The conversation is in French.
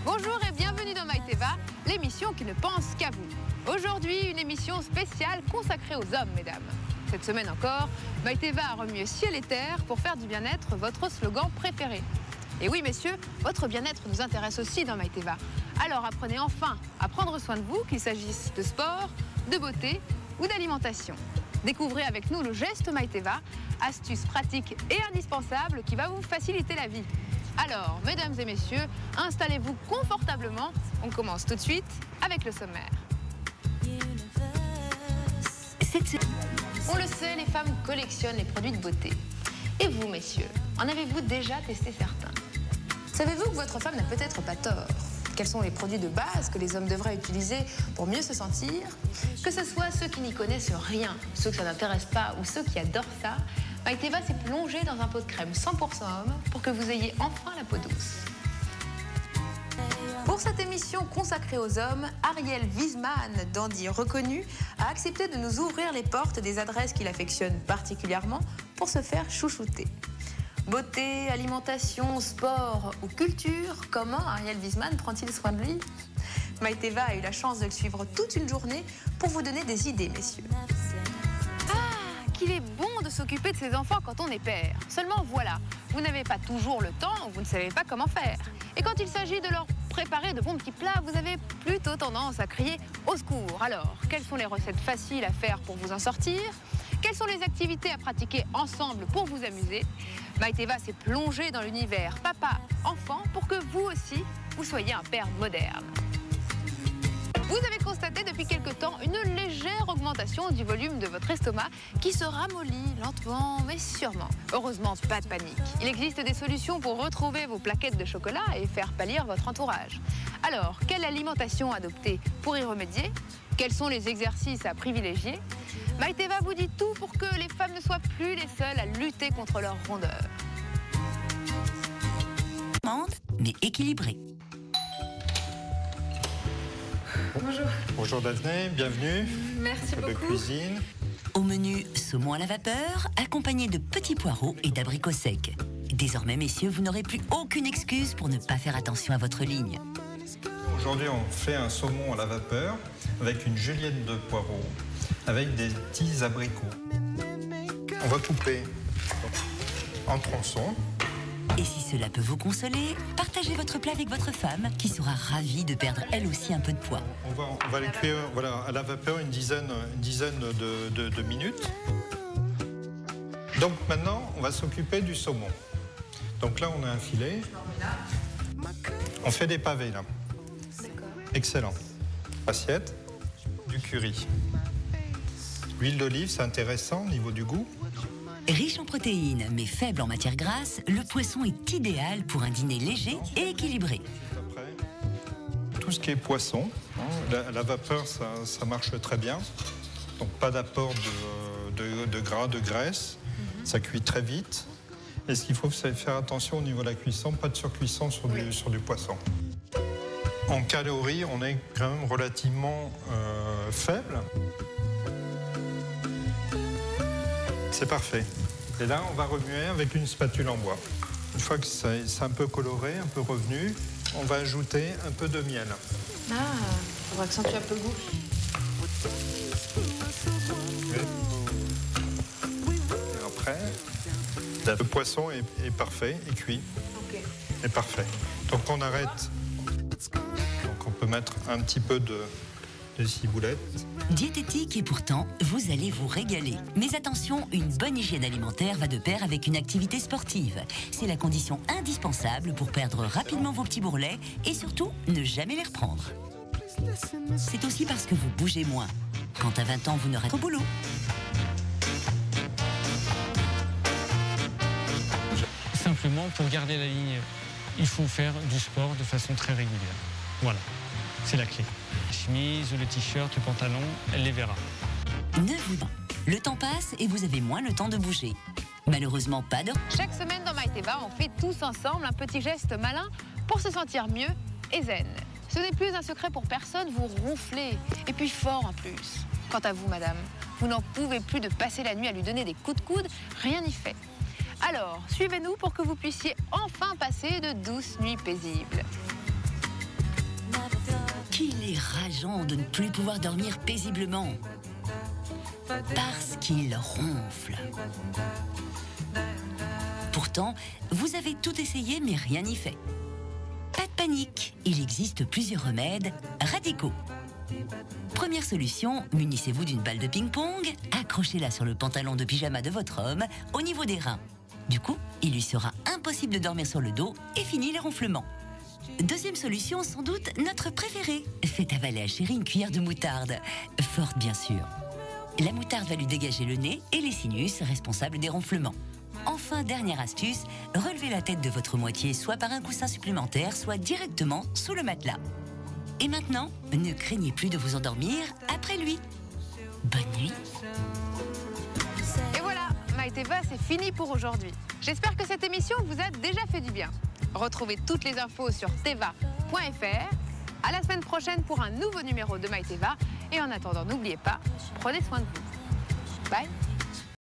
Bonjour et bienvenue dans Maïteva, l'émission qui ne pense qu'à vous. Aujourd'hui, une émission spéciale consacrée aux hommes, mesdames. Cette semaine encore, Maïteva a remué ciel et terre pour faire du bien-être votre slogan préféré. Et oui, messieurs, votre bien-être nous intéresse aussi dans Maïteva. Alors apprenez enfin à prendre soin de vous, qu'il s'agisse de sport, de beauté ou d'alimentation. Découvrez avec nous le geste Maïteva, astuce pratique et indispensable qui va vous faciliter la vie. Alors, mesdames et messieurs, installez-vous confortablement. On commence tout de suite avec le sommaire. On le sait, les femmes collectionnent les produits de beauté. Et vous, messieurs, en avez-vous déjà testé certains? Savez-vous que votre femme n'a peut-être pas tort? Quels sont les produits de base que les hommes devraient utiliser pour mieux se sentir? Que ce soit ceux qui n'y connaissent rien, ceux que ça n'intéresse pas ou ceux qui adorent ça, Maïteva s'est plongée dans un pot de crème 100% homme pour que vous ayez enfin la peau douce. Pour cette émission consacrée aux hommes, Ariel Wiesman, dandy reconnu, a accepté de nous ouvrir les portes des adresses qu'il affectionne particulièrement pour se faire chouchouter. Beauté, alimentation, sport ou culture, comment Ariel Wiesman prend-il soin de lui? Maïteva a eu la chance de le suivre toute une journée pour vous donner des idées, messieurs. Ah, qu'il est bon de s'occuper de ses enfants quand on est père. Seulement voilà, vous n'avez pas toujours le temps ou vous ne savez pas comment faire. Et quand il s'agit de leur préparer de bons petits plats, vous avez plutôt tendance à crier au secours. Alors, quelles sont les recettes faciles à faire pour vous en sortir? Quelles sont les activités à pratiquer ensemble pour vous amuser? Maïteva s'est plongée dans l'univers papa-enfant pour que vous aussi, vous soyez un père moderne. Vous avez constaté depuis quelque temps une légère augmentation du volume de votre estomac qui se ramollit lentement mais sûrement. Heureusement, pas de panique. Il existe des solutions pour retrouver vos plaquettes de chocolat et faire pâlir votre entourage. Alors, quelle alimentation adopter pour y remédier? Quels sont les exercices à privilégier? Maïteva vous dit tout pour que les femmes ne soient plus les seules à lutter contre leur rondeur. Mais équilibré. Bonjour. Bonjour Daphné, bienvenue. Merci de beaucoup. cuisine. Au menu, saumon à la vapeur, accompagné de petits poireaux et d'abricots secs. Désormais, messieurs, vous n'aurez plus aucune excuse pour ne pas faire attention à votre ligne. Aujourd'hui, on fait un saumon à la vapeur avec une julienne de poireaux, avec des petits abricots. On va couper en tronçons. Et si cela peut vous consoler, partagez votre plat avec votre femme, qui sera ravie de perdre elle aussi un peu de poids. On va les cuire à la vapeur une dizaine de minutes. Donc maintenant, on va s'occuper du saumon. Donc là, on a un filet. On fait des pavés là. Excellent. Assiette, du curry. L'huile d'olive, c'est intéressant au niveau du goût. Riche en protéines, mais faible en matière grasse, le poisson est idéal pour un dîner léger et équilibré. Après, tout ce qui est poisson, la vapeur, ça marche très bien. Donc pas d'apport de gras, de graisse. Ça cuit très vite. Et ce qu'il faut, c'est faire attention au niveau de la cuisson, pas de surcuisson sur du poisson. En calories, on est quand même relativement faible. C'est parfait. Et là, on va remuer avec une spatule en bois. Une fois que c'est un peu coloré, un peu revenu, on va ajouter un peu de miel. Ah, on va accentuer un peu le goût. Et après, le poisson est parfait, est cuit. Ok. Est parfait. Donc on arrête. Donc on peut mettre un petit peu de ciboulette. Diététique et pourtant, vous allez vous régaler. Mais attention, une bonne hygiène alimentaire va de pair avec une activité sportive. C'est la condition indispensable pour perdre rapidement vos petits bourrelets et surtout, ne jamais les reprendre. C'est aussi parce que vous bougez moins. Quand à 20 ans, vous n'aurez pas au boulot. Simplement, pour garder la ligne, il faut faire du sport de façon très régulière. Voilà, c'est la clé. La chemise, le t-shirt, le pantalon, elle les verra. Ne vous... Le temps passe et vous avez moins le temps de bouger. Malheureusement, pas de... Chaque semaine dans Maïteva, on fait tous ensemble un petit geste malin pour se sentir mieux et zen. Ce n'est plus un secret pour personne, vous ronflez, et puis fort en plus. Quant à vous, madame, vous n'en pouvez plus de passer la nuit à lui donner des coups de coude, rien n'y fait. Alors, suivez-nous pour que vous puissiez enfin passer de douces nuits paisibles. est rageant de ne plus pouvoir dormir paisiblement. Parce qu'il ronfle. Pourtant, vous avez tout essayé, mais rien n'y fait. Pas de panique, il existe plusieurs remèdes radicaux. Première solution, munissez-vous d'une balle de ping-pong, accrochez-la sur le pantalon de pyjama de votre homme, au niveau des reins. Du coup, il lui sera impossible de dormir sur le dos et fini les ronflements. Deuxième solution, sans doute notre préférée. Faites avaler à chéri une cuillère de moutarde. Forte, bien sûr. La moutarde va lui dégager le nez et les sinus responsables des ronflements. Enfin, dernière astuce, relevez la tête de votre moitié soit par un coussin supplémentaire, soit directement sous le matelas. Et maintenant, ne craignez plus de vous endormir après lui. Bonne nuit. Et voilà, Maïteva, c'est fini pour aujourd'hui. J'espère que cette émission vous a déjà fait du bien. Retrouvez toutes les infos sur teva.fr. À la semaine prochaine pour un nouveau numéro de Maïteva. Et en attendant, n'oubliez pas, prenez soin de vous. Bye.